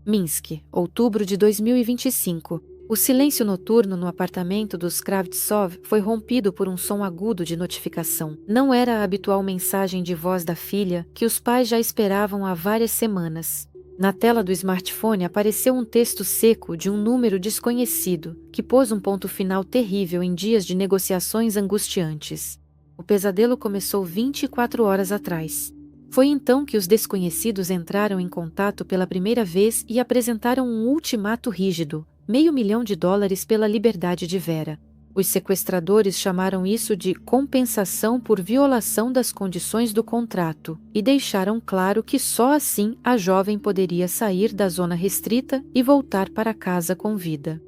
Minsk, outubro de 2025. O silêncio noturno no apartamento dos Kravtsov foi rompido por um som agudo de notificação. Não era a habitual mensagem de voz da filha, que os pais já esperavam há várias semanas. Na tela do smartphone apareceu um texto seco de um número desconhecido, que pôs um ponto final terrível em dias de negociações angustiantes. O pesadelo começou 24 horas atrás. Foi então que os desconhecidos entraram em contato pela primeira vez e apresentaram um ultimato rígido: $500.000 pela liberdade de Vera. Os sequestradores chamaram isso de compensação por violação das condições do contrato e deixaram claro que só assim a jovem poderia sair da zona restrita e voltar para casa com vida.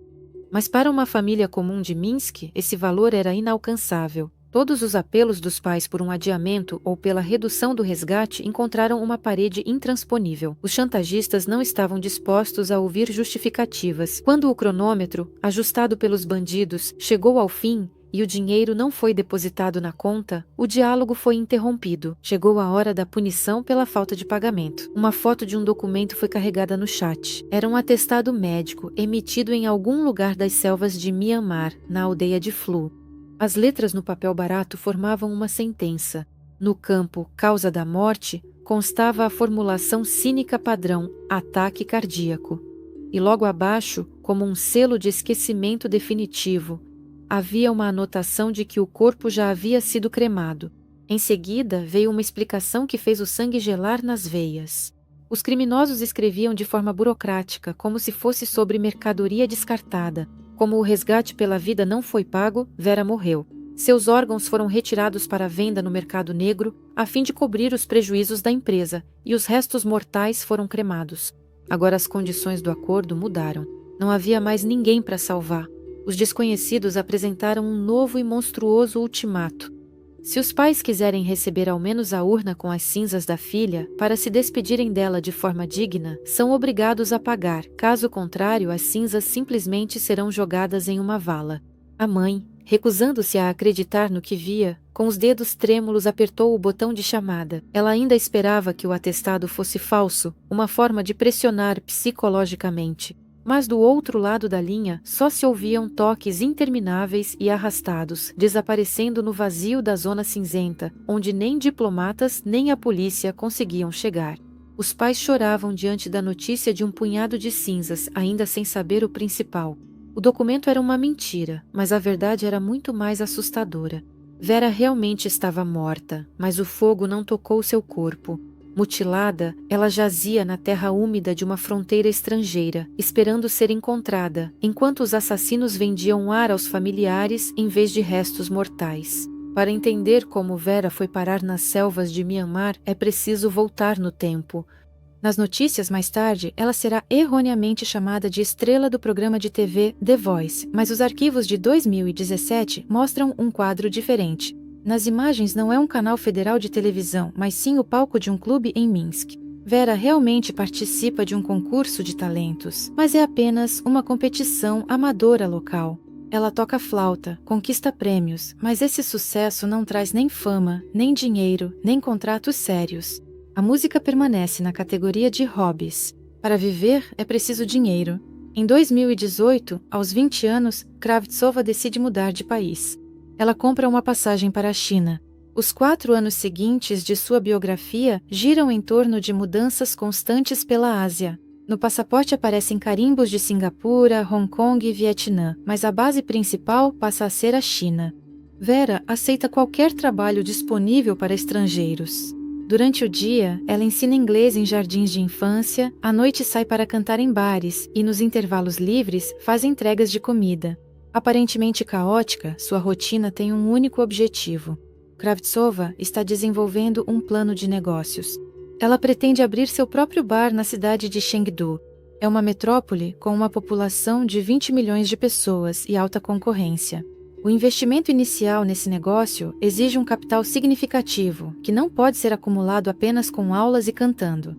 Mas para uma família comum de Minsk, esse valor era inalcançável. Todos os apelos dos pais por um adiamento ou pela redução do resgate encontraram uma parede intransponível. Os chantagistas não estavam dispostos a ouvir justificativas. Quando o cronômetro, ajustado pelos bandidos, chegou ao fim e o dinheiro não foi depositado na conta, o diálogo foi interrompido. Chegou a hora da punição pela falta de pagamento. Uma foto de um documento foi carregada no chat. Era um atestado médico emitido em algum lugar das selvas de Myanmar, na aldeia de Flu. As letras no papel barato formavam uma sentença. No campo causa da morte, constava a formulação cínica padrão ataque cardíaco. E logo abaixo, como um selo de esquecimento definitivo, havia uma anotação de que o corpo já havia sido cremado. Em seguida, veio uma explicação que fez o sangue gelar nas veias. Os criminosos escreviam de forma burocrática, como se fosse sobre mercadoria descartada. Como o resgate pela vida não foi pago, Vera morreu. Seus órgãos foram retirados para venda no mercado negro, a fim de cobrir os prejuízos da empresa, e os restos mortais foram cremados. Agora as condições do acordo mudaram. Não havia mais ninguém para salvar. Os desconhecidos apresentaram um novo e monstruoso ultimato. Se os pais quiserem receber ao menos a urna com as cinzas da filha, para se despedirem dela de forma digna, são obrigados a pagar. Caso contrário, as cinzas simplesmente serão jogadas em uma vala. A mãe, recusando-se a acreditar no que via, com os dedos trêmulos apertou o botão de chamada. Ela ainda esperava que o atestado fosse falso, uma forma de pressionar psicologicamente. Mas do outro lado da linha só se ouviam toques intermináveis e arrastados, desaparecendo no vazio da zona cinzenta, onde nem diplomatas nem a polícia conseguiam chegar. Os pais choravam diante da notícia de um punhado de cinzas, ainda sem saber o principal. O documento era uma mentira, mas a verdade era muito mais assustadora. Vera realmente estava morta, mas o fogo não tocou seu corpo. Mutilada, ela jazia na terra úmida de uma fronteira estrangeira, esperando ser encontrada, enquanto os assassinos vendiam ar aos familiares em vez de restos mortais. Para entender como Vera foi parar nas selvas de Myanmar, é preciso voltar no tempo. Nas notícias mais tarde, ela será erroneamente chamada de estrela do programa de TV The Voice, mas os arquivos de 2017 mostram um quadro diferente. Nas imagens não é um canal federal de televisão, mas sim o palco de um clube em Minsk. Vera realmente participa de um concurso de talentos, mas é apenas uma competição amadora local. Ela toca flauta, conquista prêmios, mas esse sucesso não traz nem fama, nem dinheiro, nem contratos sérios. A música permanece na categoria de hobbies. Para viver é preciso dinheiro. Em 2018, aos 20 anos, Kravtsova decide mudar de país. Ela compra uma passagem para a China. Os 4 anos seguintes de sua biografia giram em torno de mudanças constantes pela Ásia. No passaporte aparecem carimbos de Singapura, Hong Kong e Vietnã, mas a base principal passa a ser a China. Vera aceita qualquer trabalho disponível para estrangeiros. Durante o dia, ela ensina inglês em jardins de infância, à noite sai para cantar em bares e, nos intervalos livres, faz entregas de comida. Aparentemente caótica, sua rotina tem um único objetivo. Kravtsova está desenvolvendo um plano de negócios. Ela pretende abrir seu próprio bar na cidade de Chengdu. É uma metrópole com uma população de 20 milhões de pessoas e alta concorrência. O investimento inicial nesse negócio exige um capital significativo, que não pode ser acumulado apenas com aulas e cantando.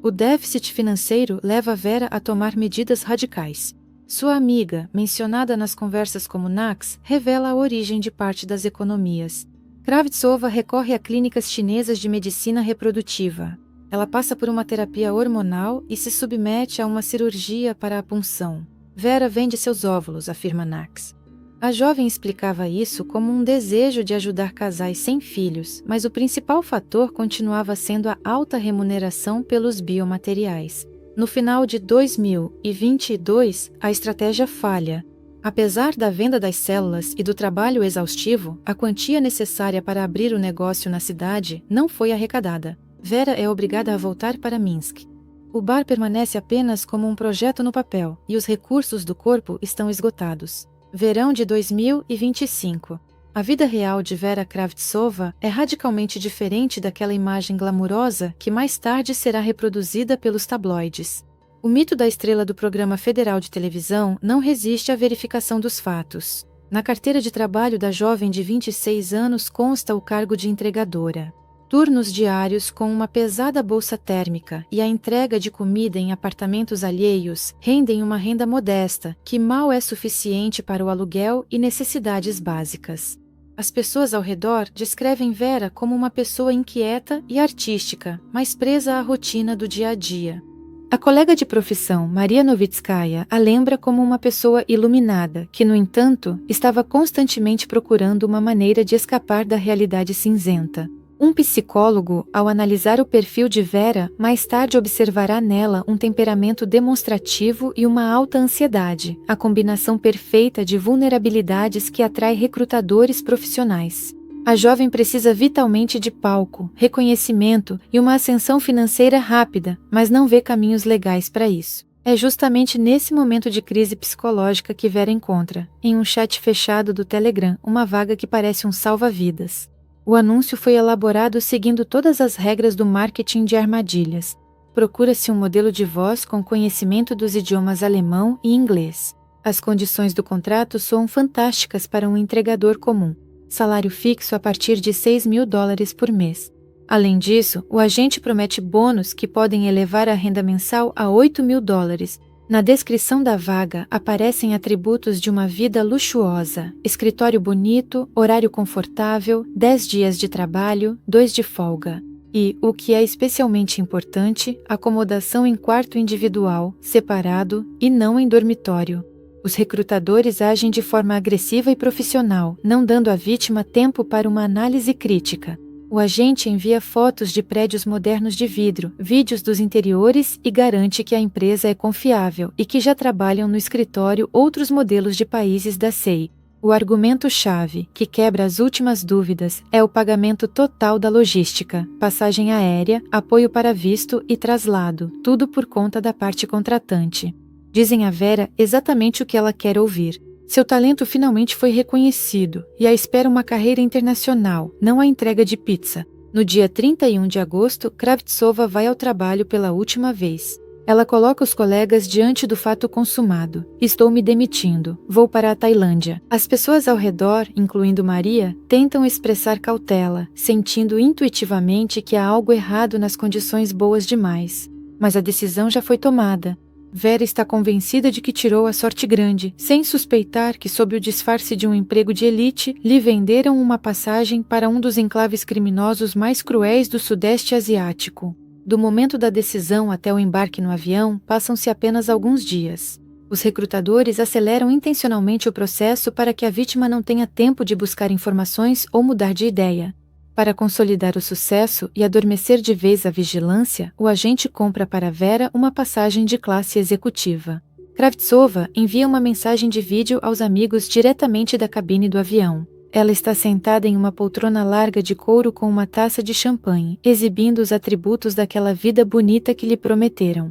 O déficit financeiro leva Vera a tomar medidas radicais. Sua amiga, mencionada nas conversas como Nax, revela a origem de parte das economias. Kravtsova recorre a clínicas chinesas de medicina reprodutiva. Ela passa por uma terapia hormonal e se submete a uma cirurgia para a punção. Vera vende seus óvulos, afirma Nax. A jovem explicava isso como um desejo de ajudar casais sem filhos, mas o principal fator continuava sendo a alta remuneração pelos biomateriais. No final de 2022, a estratégia falha. Apesar da venda das células e do trabalho exaustivo, a quantia necessária para abrir o negócio na cidade não foi arrecadada. Vera é obrigada a voltar para Minsk. O bar permanece apenas como um projeto no papel e os recursos do corpo estão esgotados. Verão de 2025. A vida real de Vera Kravtsova é radicalmente diferente daquela imagem glamurosa que mais tarde será reproduzida pelos tabloides. O mito da estrela do programa federal de televisão não resiste à verificação dos fatos. Na carteira de trabalho da jovem de 26 anos consta o cargo de entregadora. Turnos diários com uma pesada bolsa térmica e a entrega de comida em apartamentos alheios rendem uma renda modesta, que mal é suficiente para o aluguel e necessidades básicas. As pessoas ao redor descrevem Vera como uma pessoa inquieta e artística, mas presa à rotina do dia a dia. A colega de profissão, Maria Novitskaya, a lembra como uma pessoa iluminada, que, no entanto, estava constantemente procurando uma maneira de escapar da realidade cinzenta. Um psicólogo, ao analisar o perfil de Vera, mais tarde observará nela um temperamento demonstrativo e uma alta ansiedade, a combinação perfeita de vulnerabilidades que atrai recrutadores profissionais. A jovem precisa vitalmente de palco, reconhecimento e uma ascensão financeira rápida, mas não vê caminhos legais para isso. É justamente nesse momento de crise psicológica que Vera encontra, em um chat fechado do Telegram, uma vaga que parece um salva-vidas. O anúncio foi elaborado seguindo todas as regras do marketing de armadilhas. Procura-se um modelo de voz com conhecimento dos idiomas alemão e inglês. As condições do contrato soam fantásticas para um entregador comum. Salário fixo a partir de $6.000 por mês. Além disso, o agente promete bônus que podem elevar a renda mensal a $8.000. Na descrição da vaga aparecem atributos de uma vida luxuosa: escritório bonito, horário confortável, 10 dias de trabalho, 2 de folga. E, o que é especialmente importante, acomodação em quarto individual, separado e não em dormitório. Os recrutadores agem de forma agressiva e profissional, não dando à vítima tempo para uma análise crítica. O agente envia fotos de prédios modernos de vidro, vídeos dos interiores e garante que a empresa é confiável e que já trabalham no escritório outros modelos de países da SEI. O argumento-chave, que quebra as últimas dúvidas, é o pagamento total da logística, passagem aérea, apoio para visto e traslado, tudo por conta da parte contratante. Dizem a Vera exatamente o que ela quer ouvir. Seu talento finalmente foi reconhecido e a espera uma carreira internacional, não a entrega de pizza. No dia 31 de agosto, Kravtsova vai ao trabalho pela última vez. Ela coloca os colegas diante do fato consumado. Estou me demitindo. Vou para a Tailândia. As pessoas ao redor, incluindo Maria, tentam expressar cautela, sentindo intuitivamente que há algo errado nas condições boas demais. Mas a decisão já foi tomada. Vera está convencida de que tirou a sorte grande, sem suspeitar que, sob o disfarce de um emprego de elite, lhe venderam uma passagem para um dos enclaves criminosos mais cruéis do Sudeste Asiático. Do momento da decisão até o embarque no avião, passam-se apenas alguns dias. Os recrutadores aceleram intencionalmente o processo para que a vítima não tenha tempo de buscar informações ou mudar de ideia. Para consolidar o sucesso e adormecer de vez a vigilância, o agente compra para Vera uma passagem de classe executiva. Kravtsova envia uma mensagem de vídeo aos amigos diretamente da cabine do avião. Ela está sentada em uma poltrona larga de couro com uma taça de champanhe, exibindo os atributos daquela vida bonita que lhe prometeram.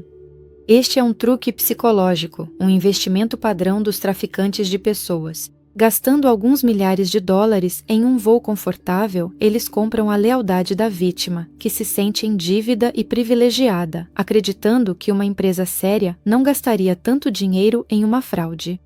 Este é um truque psicológico, um investimento padrão dos traficantes de pessoas. Gastando alguns milhares de dólares em um voo confortável, eles compram a lealdade da vítima, que se sente em dívida e privilegiada, acreditando que uma empresa séria não gastaria tanto dinheiro em uma fraude.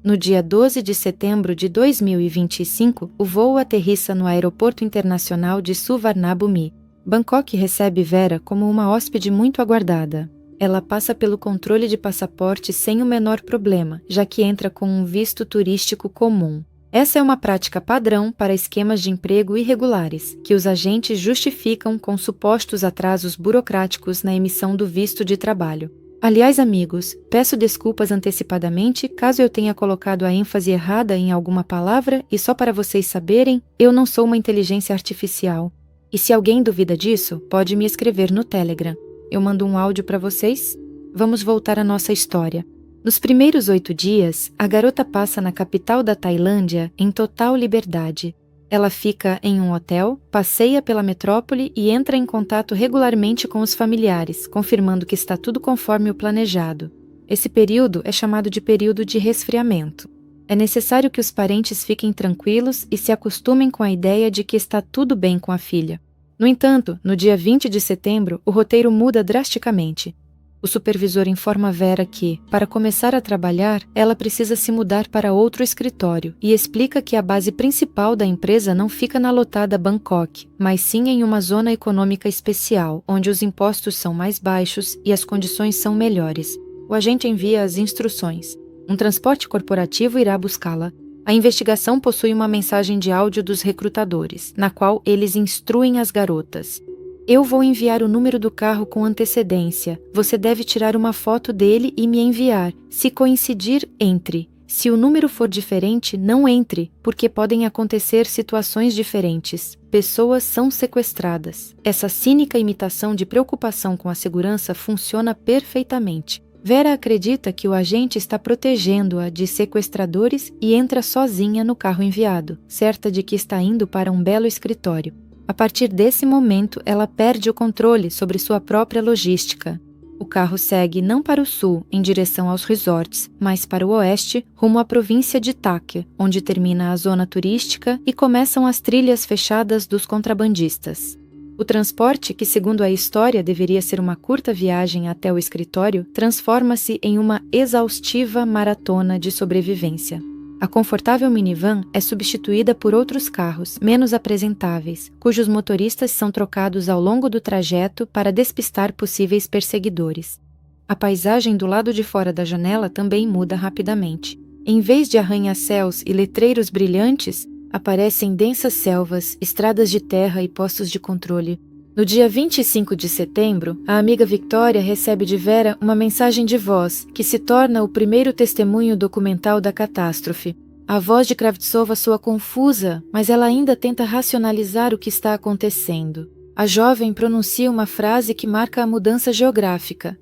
No dia 12 de setembro de 2025, o voo aterrissa no Aeroporto Internacional de Suvarnabhumi. Bangkok recebe Vera como uma hóspede muito aguardada. Ela passa pelo controle de passaporte sem o menor problema, já que entra com um visto turístico comum. Essa é uma prática padrão para esquemas de emprego irregulares, que os agentes justificam com supostos atrasos burocráticos na emissão do visto de trabalho. Aliás, amigos, peço desculpas antecipadamente caso eu tenha colocado a ênfase errada em alguma palavra e só para vocês saberem, eu não sou uma inteligência artificial. E se alguém duvida disso, pode me escrever no Telegram. Eu mando um áudio para vocês. Vamos voltar à nossa história. Nos primeiros 8 dias, a garota passa na capital da Tailândia em total liberdade. Ela fica em um hotel, passeia pela metrópole e entra em contato regularmente com os familiares, confirmando que está tudo conforme o planejado. Esse período é chamado de período de resfriamento. É necessário que os parentes fiquem tranquilos e se acostumem com a ideia de que está tudo bem com a filha. No entanto, no dia 20 de setembro, o roteiro muda drasticamente. O supervisor informa Vera que, para começar a trabalhar, ela precisa se mudar para outro escritório e explica que a base principal da empresa não fica na lotada Bangkok, mas sim em uma zona econômica especial, onde os impostos são mais baixos e as condições são melhores. O agente envia as instruções. Um transporte corporativo irá buscá-la. A investigação possui uma mensagem de áudio dos recrutadores, na qual eles instruem as garotas. Eu vou enviar o número do carro com antecedência. Você deve tirar uma foto dele e me enviar. Se coincidir, entre. Se o número for diferente, não entre, porque podem acontecer situações diferentes. Pessoas são sequestradas. Essa cínica imitação de preocupação com a segurança funciona perfeitamente. Vera acredita que o agente está protegendo-a de sequestradores e entra sozinha no carro enviado, certa de que está indo para um belo escritório. A partir desse momento, ela perde o controle sobre sua própria logística. O carro segue não para o sul, em direção aos resorts, mas para o oeste, rumo à província de Tak, onde termina a zona turística e começam as trilhas fechadas dos contrabandistas. O transporte, que segundo a história deveria ser uma curta viagem até o escritório, transforma-se em uma exaustiva maratona de sobrevivência. A confortável minivan é substituída por outros carros, menos apresentáveis, cujos motoristas são trocados ao longo do trajeto para despistar possíveis perseguidores. A paisagem do lado de fora da janela também muda rapidamente. Em vez de arranha-céus e letreiros brilhantes, aparecem densas selvas, estradas de terra e postos de controle. No dia 25 de setembro, a amiga Victoria recebe de Vera uma mensagem de voz, que se torna o primeiro testemunho documental da catástrofe. A voz de Kravtsova soa confusa, mas ela ainda tenta racionalizar o que está acontecendo. A jovem pronuncia uma frase que marca a mudança geográfica.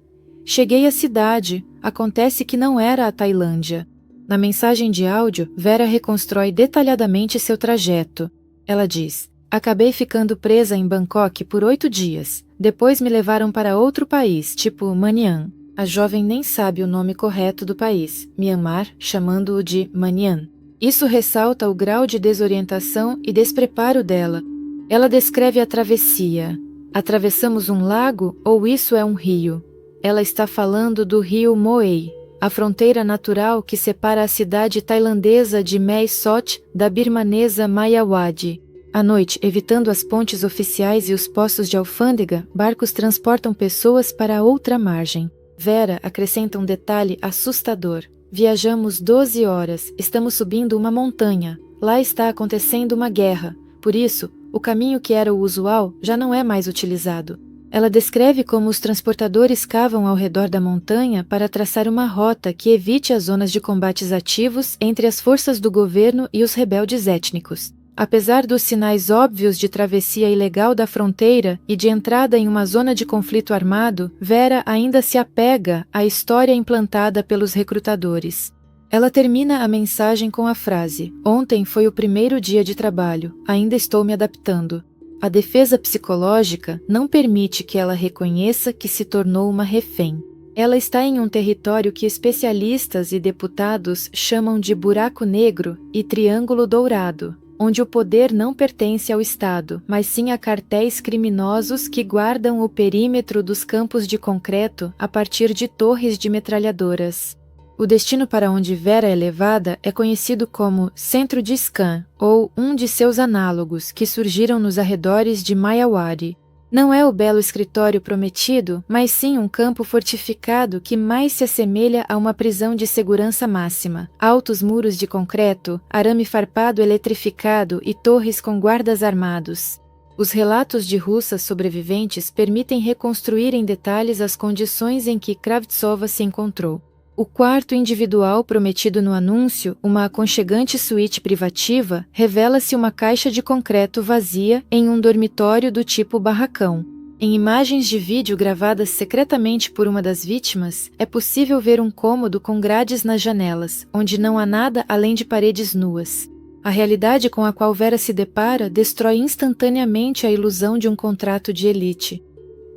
Cheguei à cidade, acontece que não era a Tailândia. Na mensagem de áudio, Vera reconstrói detalhadamente seu trajeto. Ela diz: acabei ficando presa em Bangkok por 8 dias. Depois me levaram para outro país, tipo Manian. A jovem nem sabe o nome correto do país, Myanmar, chamando-o de Manian. Isso ressalta o grau de desorientação e despreparo dela. Ela descreve a travessia. Atravessamos um lago ou isso é um rio? Ela está falando do rio Moei, a fronteira natural que separa a cidade tailandesa de Mae Sot da birmanesa Mayawadi. À noite, evitando as pontes oficiais e os postos de alfândega, barcos transportam pessoas para outra margem. Vera acrescenta um detalhe assustador. Viajamos 12 horas, estamos subindo uma montanha. Lá está acontecendo uma guerra. Por isso, o caminho que era o usual já não é mais utilizado. Ela descreve como os transportadores cavam ao redor da montanha para traçar uma rota que evite as zonas de combates ativos entre as forças do governo e os rebeldes étnicos. Apesar dos sinais óbvios de travessia ilegal da fronteira e de entrada em uma zona de conflito armado, Vera ainda se apega à história implantada pelos recrutadores. Ela termina a mensagem com a frase: ontem foi o primeiro dia de trabalho, ainda estou me adaptando. A defesa psicológica não permite que ela reconheça que se tornou uma refém. Ela está em um território que especialistas e deputados chamam de buraco negro e triângulo dourado, onde o poder não pertence ao Estado, mas sim a cartéis criminosos que guardam o perímetro dos campos de concreto a partir de torres de metralhadoras. O destino para onde Vera é levada é conhecido como Centro de Scan, ou um de seus análogos, que surgiram nos arredores de Mayawadi. Não é o belo escritório prometido, mas sim um campo fortificado que mais se assemelha a uma prisão de segurança máxima. Altos muros de concreto, arame farpado eletrificado e torres com guardas armados. Os relatos de russas sobreviventes permitem reconstruir em detalhes as condições em que Kravtsova se encontrou. O quarto individual prometido no anúncio, uma aconchegante suíte privativa, revela-se uma caixa de concreto vazia em um dormitório do tipo barracão. Em imagens de vídeo gravadas secretamente por uma das vítimas, é possível ver um cômodo com grades nas janelas, onde não há nada além de paredes nuas. A realidade com a qual Vera se depara destrói instantaneamente a ilusão de um contrato de elite.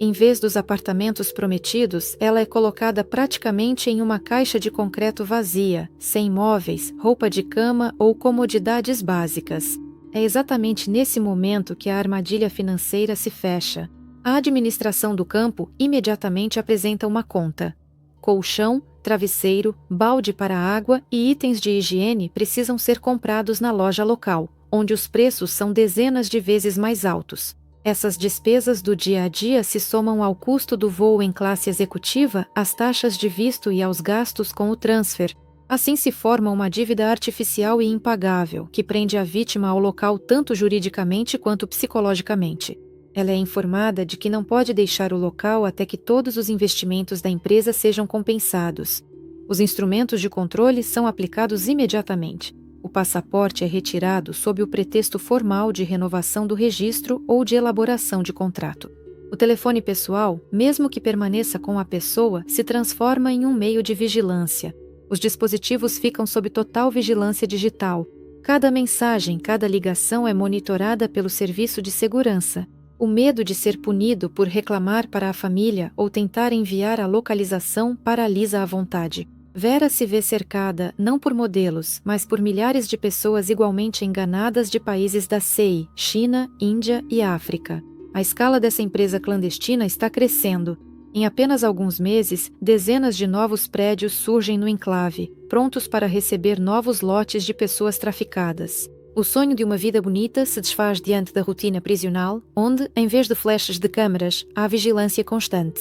Em vez dos apartamentos prometidos, ela é colocada praticamente em uma caixa de concreto vazia, sem móveis, roupa de cama ou comodidades básicas. É exatamente nesse momento que a armadilha financeira se fecha. A administração do campo imediatamente apresenta uma conta. Colchão, travesseiro, balde para água e itens de higiene precisam ser comprados na loja local, onde os preços são dezenas de vezes mais altos. Essas despesas do dia a dia se somam ao custo do voo em classe executiva, às taxas de visto e aos gastos com o transfer. Assim se forma uma dívida artificial e impagável, que prende a vítima ao local tanto juridicamente quanto psicologicamente. Ela é informada de que não pode deixar o local até que todos os investimentos da empresa sejam compensados. Os instrumentos de controle são aplicados imediatamente. O passaporte é retirado sob o pretexto formal de renovação do registro ou de elaboração de contrato. O telefone pessoal, mesmo que permaneça com a pessoa, se transforma em um meio de vigilância. Os dispositivos ficam sob total vigilância digital. Cada mensagem, cada ligação é monitorada pelo serviço de segurança. O medo de ser punido por reclamar para a família ou tentar enviar a localização paralisa a vontade. Vera se vê cercada não por modelos, mas por milhares de pessoas igualmente enganadas de países da CEI, China, Índia e África. A escala dessa empresa clandestina está crescendo. Em apenas alguns meses, dezenas de novos prédios surgem no enclave, prontos para receber novos lotes de pessoas traficadas. O sonho de uma vida bonita se desfaz diante da rotina prisional, onde, em vez de flashes de câmaras, há vigilância constante.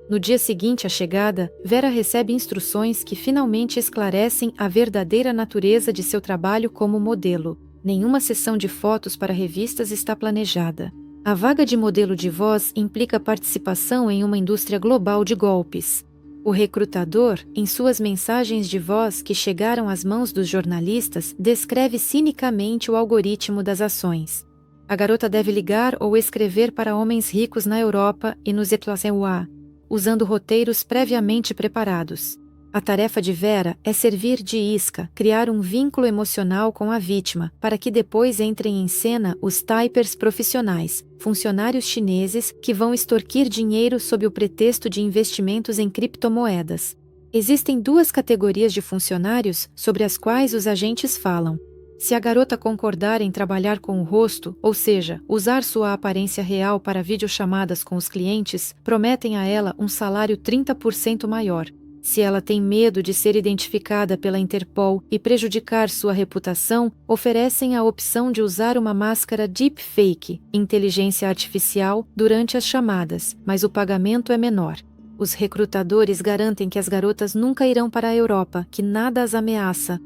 No dia seguinte à chegada, Vera recebe instruções que finalmente esclarecem a verdadeira natureza de seu trabalho como modelo. Nenhuma sessão de fotos para revistas está planejada. A vaga de modelo de voz implica participação em uma indústria global de golpes. O recrutador, em suas mensagens de voz que chegaram às mãos dos jornalistas, descreve cinicamente o algoritmo das ações. A garota deve ligar ou escrever para homens ricos na Europa e nos États-Unis, usando roteiros previamente preparados. A tarefa de Vera é servir de isca, criar um vínculo emocional com a vítima, para que depois entrem em cena os typers profissionais, funcionários chineses que vão extorquir dinheiro sob o pretexto de investimentos em criptomoedas. Existem duas categorias de funcionários sobre as quais os agentes falam. Se a garota concordar em trabalhar com o rosto, ou seja, usar sua aparência real para videochamadas com os clientes, prometem a ela um salário 30% maior. Se ela tem medo de ser identificada pela Interpol e prejudicar sua reputação, oferecem a opção de usar uma máscara deepfake, inteligência artificial, durante as chamadas, mas o pagamento é menor. Os recrutadores garantem que as garotas nunca irão para a Europa, que nada as ameaça.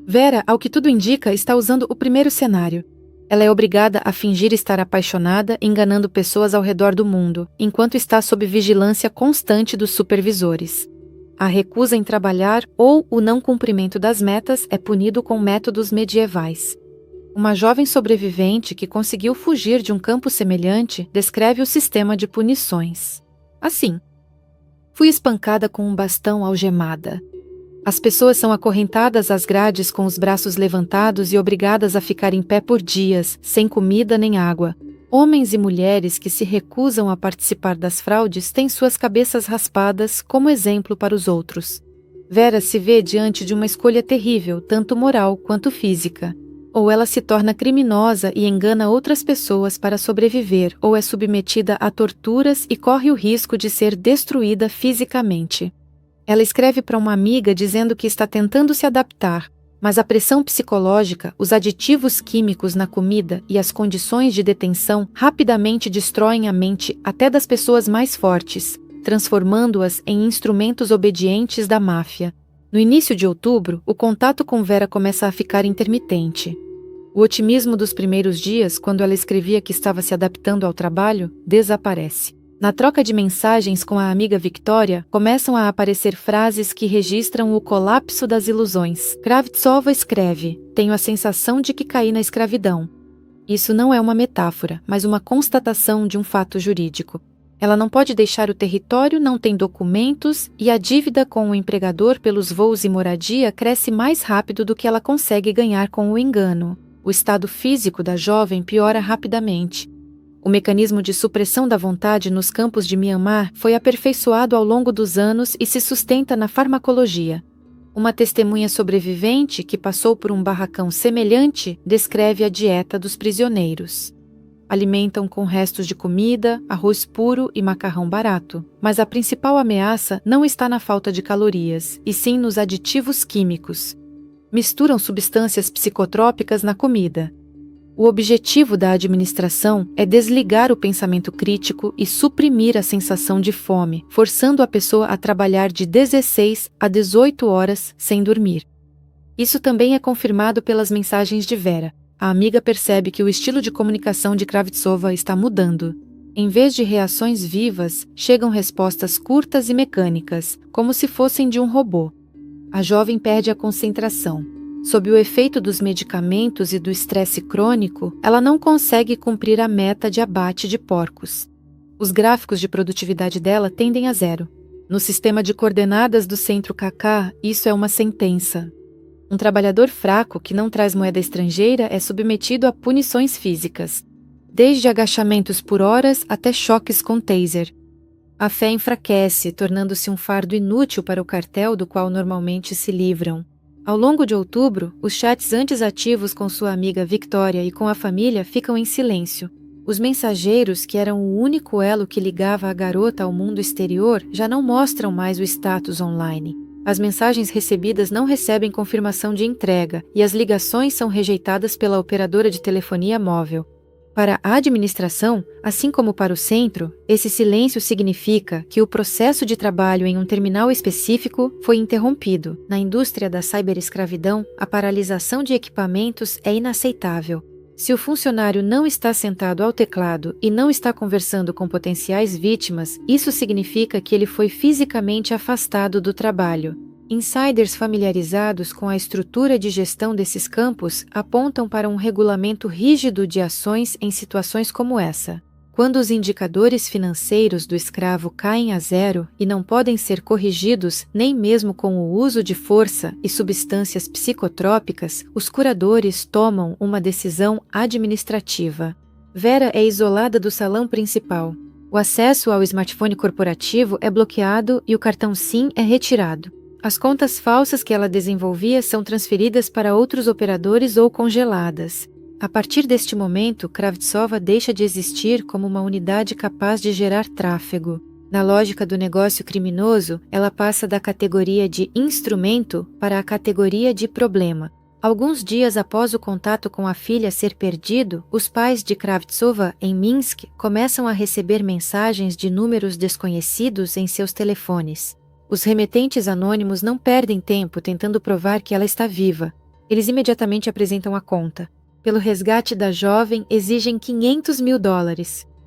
Vera, ao que tudo indica, está usando o primeiro cenário. Ela é obrigada a fingir estar apaixonada, enganando pessoas ao redor do mundo, enquanto está sob vigilância constante dos supervisores. A recusa em trabalhar ou o não cumprimento das metas é punido com métodos medievais. Uma jovem sobrevivente que conseguiu fugir de um campo semelhante descreve o sistema de punições. Assim: fui espancada com um bastão algemada. As pessoas são acorrentadas às grades com os braços levantados e obrigadas a ficar em pé por dias, sem comida nem água. Homens e mulheres que se recusam a participar das fraudes têm suas cabeças raspadas como exemplo para os outros. Vera se vê diante de uma escolha terrível, tanto moral quanto física. Ou ela se torna criminosa e engana outras pessoas para sobreviver, ou é submetida a torturas e corre o risco de ser destruída fisicamente. Ela escreve para uma amiga dizendo que está tentando se adaptar, Mas a pressão psicológica, os aditivos químicos na comida e as condições de detenção rapidamente destroem a mente até das pessoas mais fortes, transformando-as em instrumentos obedientes da máfia. No início de outubro, o contato com Vera começa a ficar intermitente. O otimismo dos primeiros dias, quando ela escrevia que estava se adaptando ao trabalho, desaparece. Na troca de mensagens com a amiga Victoria, começam a aparecer frases que registram o colapso das ilusões. Kravtsova escreve: "Tenho a sensação de que caí na escravidão." Isso não é uma metáfora, mas uma constatação de um fato jurídico. Ela não pode deixar o território, não tem documentos e a dívida com o empregador pelos voos e moradia cresce mais rápido do que ela consegue ganhar com o engano. O estado físico da jovem piora rapidamente. O mecanismo de supressão da vontade nos campos de Myanmar foi aperfeiçoado ao longo dos anos e se sustenta na farmacologia. Uma testemunha sobrevivente que passou por um barracão semelhante descreve a dieta dos prisioneiros. Alimentam com restos de comida, arroz puro e macarrão barato, mas a principal ameaça não está na falta de calorias, e sim nos aditivos químicos. Misturam substâncias psicotrópicas na comida. O objetivo da administração é desligar o pensamento crítico e suprimir a sensação de fome, forçando a pessoa a trabalhar de 16 a 18 horas sem dormir. Isso também é confirmado pelas mensagens de Vera. A amiga percebe que o estilo de comunicação de Kravtsova está mudando. Em vez de reações vivas, chegam respostas curtas e mecânicas, como se fossem de um robô. A jovem perde a concentração. Sob o efeito dos medicamentos e do estresse crônico, ela não consegue cumprir a meta de abate de porcos. Os gráficos de produtividade dela tendem a zero. No sistema de coordenadas do Centro Kaká, isso é uma sentença. Um trabalhador fraco que não traz moeda estrangeira é submetido a punições físicas, desde agachamentos por horas até choques com taser. A fé enfraquece, tornando-se um fardo inútil para o cartel do qual normalmente se livram. Ao longo de outubro, os chats antes ativos com sua amiga Victoria e com a família ficam em silêncio. Os mensageiros, que eram o único elo que ligava a garota ao mundo exterior, já não mostram mais o status online. As mensagens recebidas não recebem confirmação de entrega e as ligações são rejeitadas pela operadora de telefonia móvel. Para a administração, assim como para o centro, esse silêncio significa que o processo de trabalho em um terminal específico foi interrompido. Na indústria da ciberescravidão, a paralisação de equipamentos é inaceitável. Se o funcionário não está sentado ao teclado e não está conversando com potenciais vítimas, isso significa que ele foi fisicamente afastado do trabalho. Insiders familiarizados com a estrutura de gestão desses campos apontam para um regulamento rígido de ações em situações como essa. Quando os indicadores financeiros do escravo caem a zero e não podem ser corrigidos nem mesmo com o uso de força e substâncias psicotrópicas, os curadores tomam uma decisão administrativa. Vera é isolada do salão principal. O acesso ao smartphone corporativo é bloqueado e o cartão SIM é retirado. As contas falsas que ela desenvolvia são transferidas para outros operadores ou congeladas. A partir deste momento, Kravtsova deixa de existir como uma unidade capaz de gerar tráfego. Na lógica do negócio criminoso, ela passa da categoria de instrumento para a categoria de problema. Alguns dias após o contato com a filha ser perdido, os pais de Kravtsova, em Minsk, começam a receber mensagens de números desconhecidos em seus telefones. Os remetentes anônimos não perdem tempo tentando provar que ela está viva. Eles imediatamente apresentam a conta. Pelo resgate da jovem, exigem $500 mil.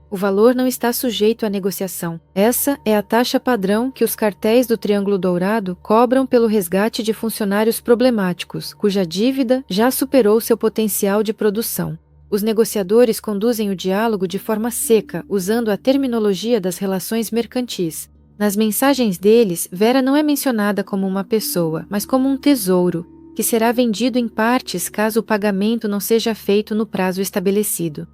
O valor não está sujeito à negociação. Essa é a taxa padrão que os cartéis do Triângulo Dourado cobram pelo resgate de funcionários problemáticos, cuja dívida já superou seu potencial de produção. Os negociadores conduzem o diálogo de forma seca, usando a terminologia das relações mercantis. Nas mensagens deles, Vera não é mencionada como uma pessoa, mas como um tesouro, que será vendido em partes caso o pagamento não seja feito no prazo estabelecido.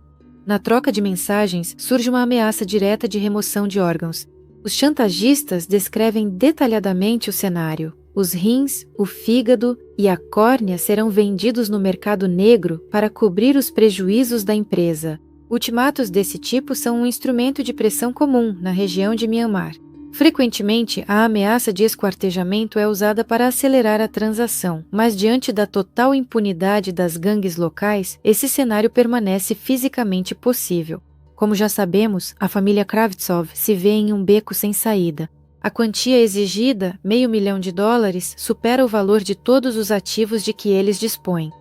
Na troca de mensagens, surge uma ameaça direta de remoção de órgãos. Os chantagistas descrevem detalhadamente o cenário. Os rins, o fígado e a córnea serão vendidos no mercado negro para cobrir os prejuízos da empresa. Ultimatos desse tipo são um instrumento de pressão comum na região de Myanmar. Frequentemente, a ameaça de esquartejamento é usada para acelerar a transação, mas diante da total impunidade das gangues locais, esse cenário permanece fisicamente possível. Como já sabemos, a família Kravtsov se vê em um beco sem saída. A quantia exigida, $500.000, supera o valor de todos os ativos de que eles dispõem.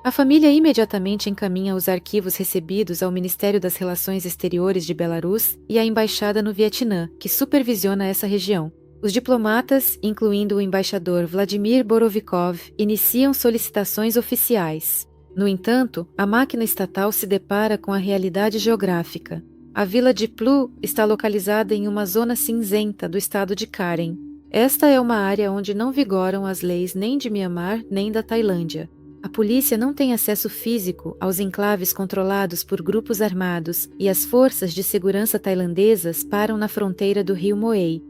A família imediatamente encaminha os arquivos recebidos ao Ministério das Relações Exteriores de Belarus e à Embaixada no Vietnã, que supervisiona essa região. Os diplomatas, incluindo o embaixador Vladimir Borovikov, iniciam solicitações oficiais. No entanto, a máquina estatal se depara com a realidade geográfica. A vila de Plu está localizada em uma zona cinzenta do estado de Karen. Esta é uma área onde não vigoram as leis nem de Mianmar nem da Tailândia. A polícia não tem acesso físico aos enclaves controlados por grupos armados e as forças de segurança tailandesas param na fronteira do rio Moei.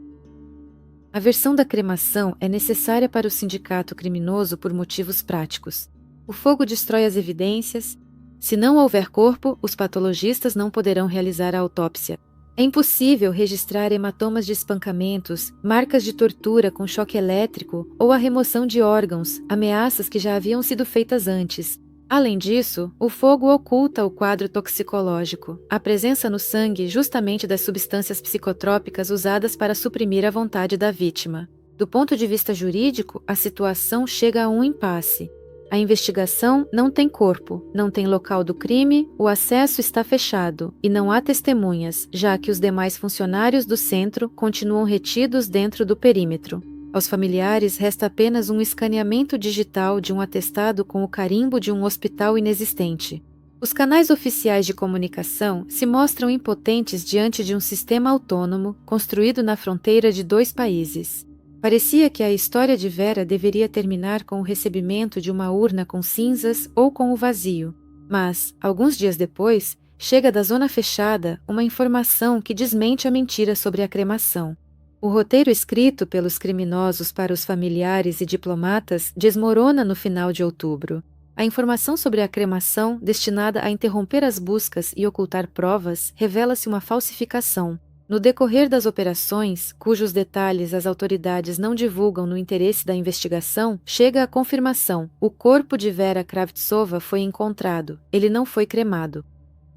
A versão da cremação é necessária para o sindicato criminoso por motivos práticos. O fogo destrói as evidências. Se não houver corpo, os patologistas não poderão realizar a autópsia. É impossível registrar hematomas de espancamentos, marcas de tortura com choque elétrico ou a remoção de órgãos, ameaças que já haviam sido feitas antes. Além disso, o fogo oculta o quadro toxicológico, a presença no sangue justamente das substâncias psicotrópicas usadas para suprimir a vontade da vítima. Do ponto de vista jurídico, a situação chega a um impasse. A investigação não tem corpo, não tem local do crime, o acesso está fechado e não há testemunhas, já que os demais funcionários do centro continuam retidos dentro do perímetro. Aos familiares resta apenas um escaneamento digital de um atestado com o carimbo de um hospital inexistente. Os canais oficiais de comunicação se mostram impotentes diante de um sistema autônomo construído na fronteira de dois países. Parecia que a história de Vera deveria terminar com o recebimento de uma urna com cinzas ou com o vazio. Mas, alguns dias depois, chega da zona fechada uma informação que desmente a mentira sobre a cremação. O roteiro escrito pelos criminosos para os familiares e diplomatas desmorona no final de outubro. A informação sobre a cremação, destinada a interromper as buscas e ocultar provas, revela-se uma falsificação. No decorrer das operações, cujos detalhes as autoridades não divulgam no interesse da investigação, chega a confirmação: o corpo de Vera Kravtsova foi encontrado, ele não foi cremado.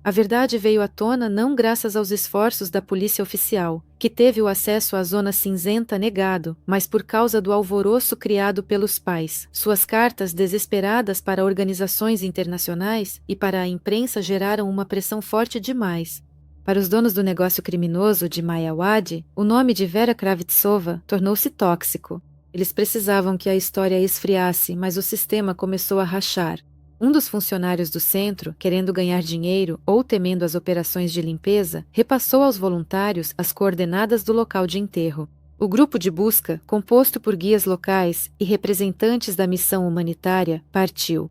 A verdade veio à tona não graças aos esforços da polícia oficial, que teve o acesso à zona cinzenta negado, mas por causa do alvoroço criado pelos pais. Suas cartas desesperadas para organizações internacionais e para a imprensa geraram uma pressão forte demais. Para os donos do negócio criminoso de Mayawadi, o nome de Vera Kravtsova tornou-se tóxico. Eles precisavam que a história esfriasse, mas o sistema começou a rachar. Um dos funcionários do centro, querendo ganhar dinheiro ou temendo as operações de limpeza, repassou aos voluntários as coordenadas do local de enterro. O grupo de busca, composto por guias locais e representantes da missão humanitária, partiu.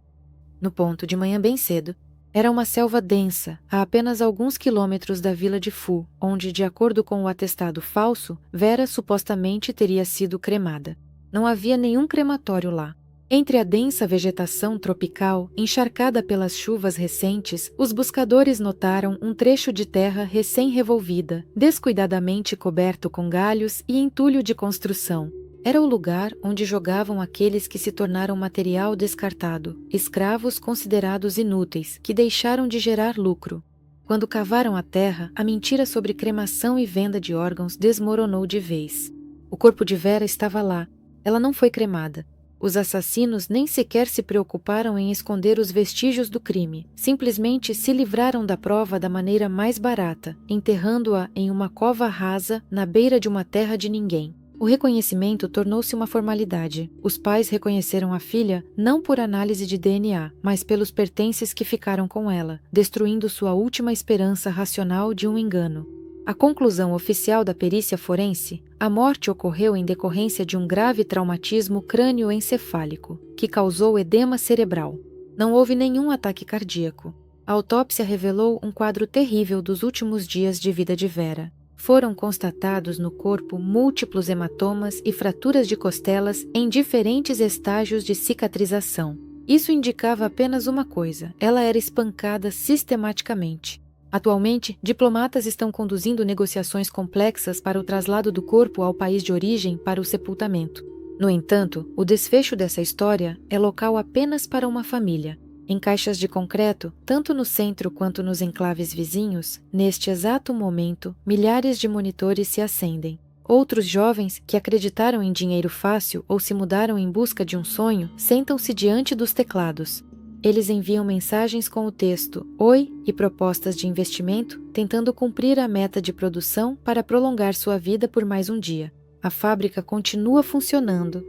No ponto de manhã bem cedo, era uma selva densa, a apenas alguns quilômetros da vila de Phu, onde, de acordo com o atestado falso, Vera supostamente teria sido cremada. Não havia nenhum crematório lá. Entre a densa vegetação tropical, encharcada pelas chuvas recentes, os buscadores notaram um trecho de terra recém-revolvida, descuidadamente coberto com galhos e entulho de construção. Era o lugar onde jogavam aqueles que se tornaram material descartado, escravos considerados inúteis, que deixaram de gerar lucro. Quando cavaram a terra, a mentira sobre cremação e venda de órgãos desmoronou de vez. O corpo de Vera estava lá. Ela não foi cremada. Os assassinos nem sequer se preocuparam em esconder os vestígios do crime. Simplesmente se livraram da prova da maneira mais barata, enterrando-a em uma cova rasa na beira de uma terra de ninguém. O reconhecimento tornou-se uma formalidade. Os pais reconheceram a filha não por análise de DNA, mas pelos pertences que ficaram com ela, destruindo sua última esperança racional de um engano. A conclusão oficial da perícia forense: a morte ocorreu em decorrência de um grave traumatismo crânioencefálico, que causou edema cerebral. Não houve nenhum ataque cardíaco. A autópsia revelou um quadro terrível dos últimos dias de vida de Vera. Foram constatados no corpo múltiplos hematomas e fraturas de costelas em diferentes estágios de cicatrização. Isso indicava apenas uma coisa: ela era espancada sistematicamente. Atualmente, diplomatas estão conduzindo negociações complexas para o traslado do corpo ao país de origem para o sepultamento. No entanto, o desfecho dessa história é local apenas para uma família. Em caixas de concreto, tanto no centro quanto nos enclaves vizinhos, neste exato momento, milhares de monitores se acendem. Outros jovens que acreditaram em dinheiro fácil ou se mudaram em busca de um sonho sentam-se diante dos teclados. Eles enviam mensagens com o texto "Oi" e propostas de investimento, tentando cumprir a meta de produção para prolongar sua vida por mais um dia. A fábrica continua funcionando,